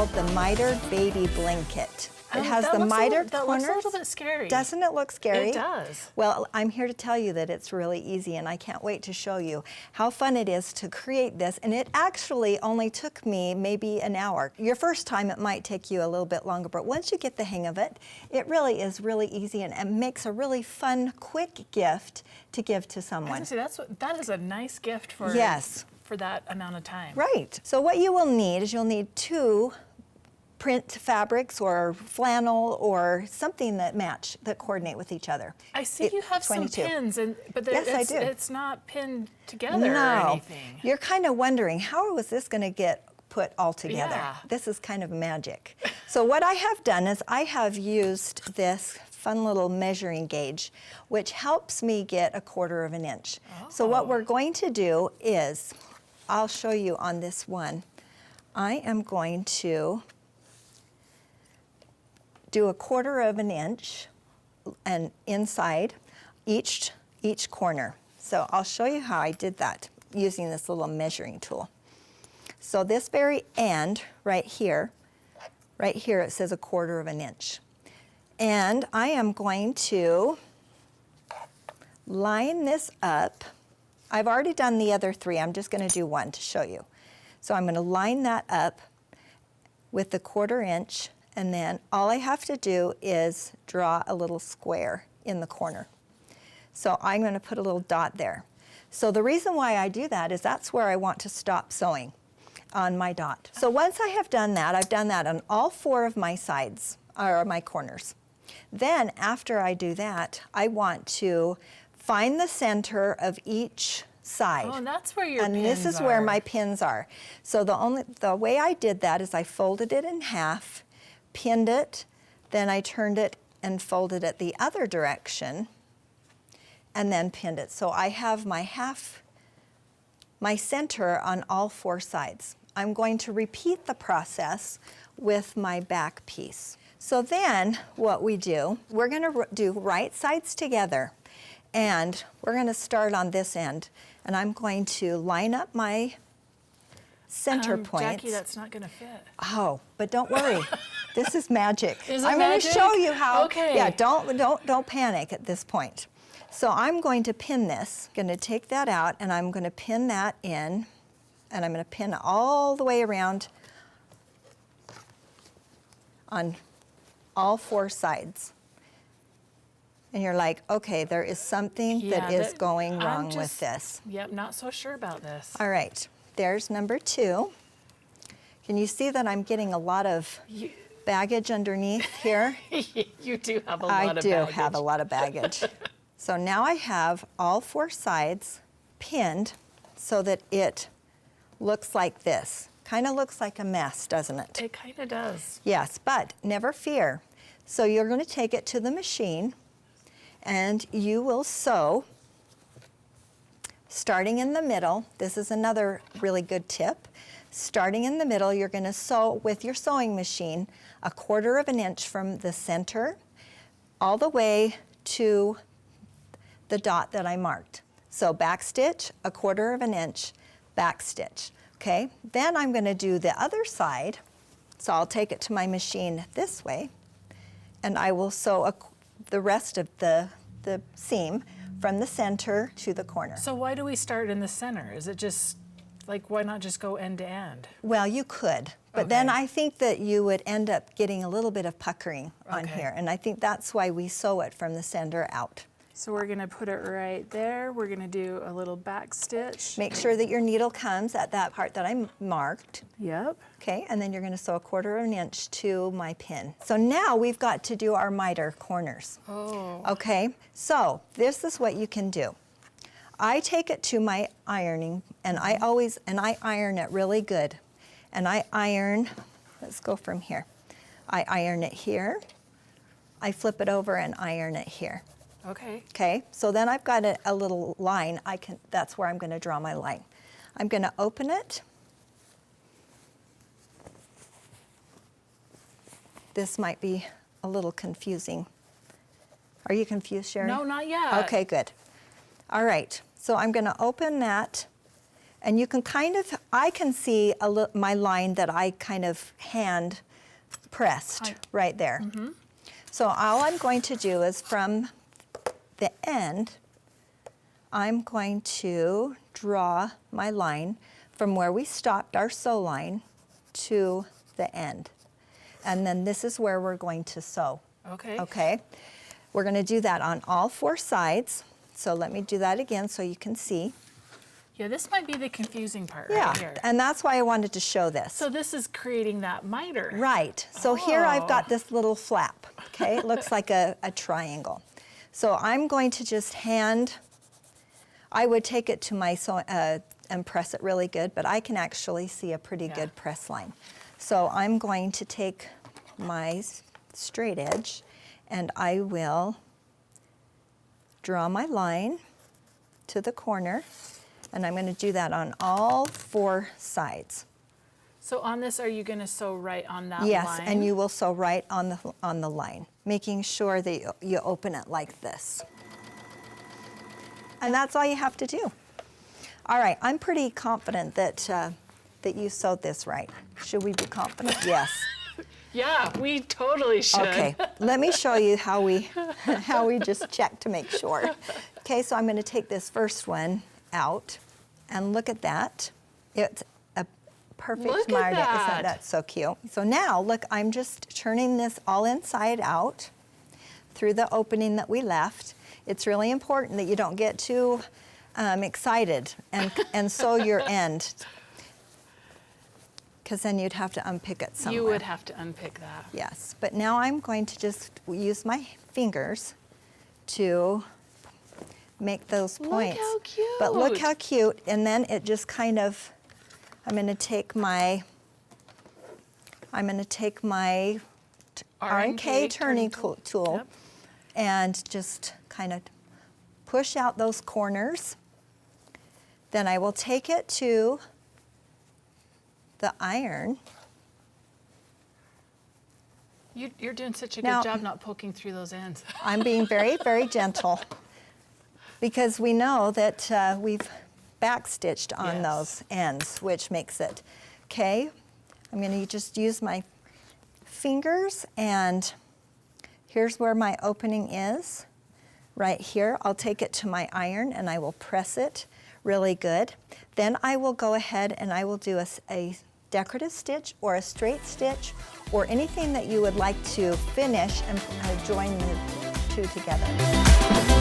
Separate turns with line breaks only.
called the Mitered Baby Blanket. It has the mitered corners.
That looks a little bit scary.
Doesn't it look scary?
It does.
Well, I'm here to tell you that it's really easy, and I can't wait to show you how fun it is to create this. And it actually only took me maybe an hour. Your first time, it might take you a little bit longer, but once you get the hang of it, it really is really easy and makes a really fun, quick gift to give to someone.
That is a nice gift for, for that amount of time.
Right. So what you will need is you'll need 2 print fabrics or flannel or something that match, that coordinate with each other.
I see you have
22.
some pins, but
yes, I do.
It's not pinned together or anything.
You're kind of wondering, how was this going to get put all together?
Yeah.
This is kind of magic. So what I have done is I have used this fun little measuring gauge, which helps me get 1/4 of an inch. So what we're going to do is, I'll show you on this one, I am going to do 1/4 of an inch and inside each corner. So I'll show you how I did that using this little measuring tool. So this very end right here it says 1/4 of an inch. And I am going to line this up. I've already done the other 3, I'm just going to do 1 to show you. So I'm going to line that up with the 1/4 inch, and then all I have to do is draw a little square in the corner. So I'm going to put a little dot there. So the reason why I do that is that's where I want to stop sewing, on my dot. So once I have done that, I've done that on all 4 of my sides, or my corners. Then after I do that, I want to find the center of each side.
Oh, and that's where your pins are.
And this is where my pins are. So the way I did that is I folded it in half, pinned it, then I turned it and folded it the other direction, and then pinned it. So I have my center on all 4 sides. I'm going to repeat the process with my back piece. So then what we do, we're going to do right sides together, and we're going to start on this end, and I'm going to line up my center points.
Jackie, that's not going to fit.
Oh, but don't worry. This is magic.
Is it
I'm
magic?
going to show you how.
Okay.
Yeah, don't panic at this point. So I'm going to pin this. Going to take that out, and I'm going to pin that in, and I'm going to pin all the way around on all 4 sides. And you're like, okay, there is something that is going wrong with this.
Yep, not so sure about this.
All right, there's number 2. Can you see that I'm getting a lot of baggage underneath here?
You do have a lot of baggage.
I do have a lot of baggage. So now I have all 4 sides pinned so that it looks like this. Kind of looks like a mess, doesn't it?
It kind of does.
Yes, but never fear. So you're going to take it to the machine, and you will sew starting in the middle. This is another really good tip. Starting in the middle, you're going to sew with your sewing machine 1/4 of an inch from the center all the way to the dot that I marked. So back stitch, 1/4 of an inch, back stitch. Okay, then I'm going to do the other side. So I'll take it to my machine this way, and I will sew the rest of the seam from the center to the corner.
So why do we start in the center? Is it just, like, why not just go end to end?
Well, you could, but then I think that you would end up getting a little bit of puckering on here, and I think that's why we sew it from the center out.
So we're going to put it right there. We're going to do a little back stitch.
Make sure that your needle comes at that part that I marked.
Yep.
Okay, and then you're going to sew 1/4 of an inch to my pin. So now we've got to do our miter corners.
Oh.
Okay, so this is what you can do. I take it to my ironing, and I iron it really good. And I iron, let's go from here. I iron it here. I flip it over and iron it here.
Okay.
Okay, so then I've got a little line. That's where I'm going to draw my line. I'm going to open it. This might be a little confusing. Are you confused, Cheri?
No, not yet.
Okay, good. All right, so I'm going to open that And you can kind of, I can see my line that I kind of hand pressed right there. So all I'm going to do is from the end, I'm going to draw my line from where we stopped our sew line to the end. And then this is where we're going to sew.
Okay.
Okay. We're going to do that on all 4 sides. So let me do that again so you can see.
Yeah, this might be the confusing part
Yeah,
right here.
and that's why I wanted to show this.
So this is creating that miter.
Right. So here I've got this little flap. Okay, it looks like a triangle. So I'm going to just I would take it to my and press it really good, but I can actually see a pretty good press line. So I'm going to take my straight edge and I will draw my line to the corner, and I'm going to do that on all 4 sides.
So on this, are you going to sew right on that line?
Yes, and you will sew right on the line, making sure that you open it like this. And that's all you have to do. All right, I'm pretty confident that you sewed this right. Should we be confident? Yes.
Yeah, we totally should.
Okay, let me show you how we just check to make sure. Okay, so I'm going to take this first one out, and look at that. It's a perfect
Look at
margin.
that.
Isn't that so cute? So now, look, I'm just turning this all inside out through the opening that we left. It's really important that you don't get too excited and sew your end, because then you'd have to unpick it somewhere.
You would have to unpick that.
Yes, but now I'm going to just use my fingers to make those points.
Look how cute.
But look how cute, and then it just kind of, I'm going to take my R&K turning tool
Yep.
and just kind of push out those corners. Then I will take it to the iron.
You're doing such a
Now-
good job not poking through those ends.
I'm being very, very gentle because we know that we've backstitched on
Yes.
those ends, which makes it. Okay, I'm going to just use my fingers, and here's where my opening is. Right here, I'll take it to my iron and I will press it really good. Then I will go ahead and I will do a decorative stitch or a straight stitch or anything that you would like to finish and join the 2 together.